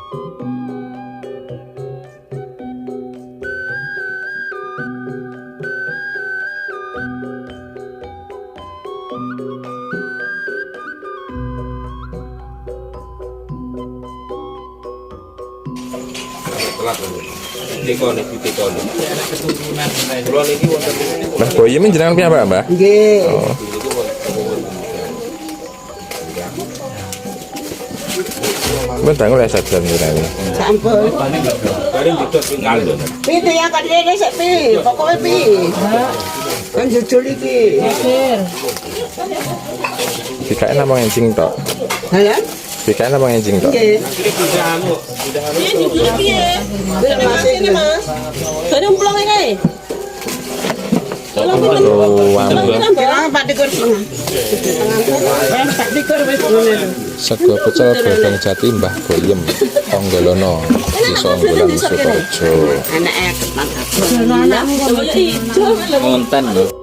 Mbah Boyem jenengan piyambak, Mbah? Nggih. Oh. Mbah dangu lek sajan ngene. Sampun. Piye ya kan dene sik piye? Pokoke piye? Kan jujur iki. Dikae nama encing tok. Halo? Dikae nama encing tok. Nggih. Ini mas, dari umplongnya kae. Pak Dikur. Pak Dikur wis ngene lho. Sego pecel godhong jati Mbah Boyem Tonggolono Desa Unggulan Sukorejo. Anake ketang. Konten lho.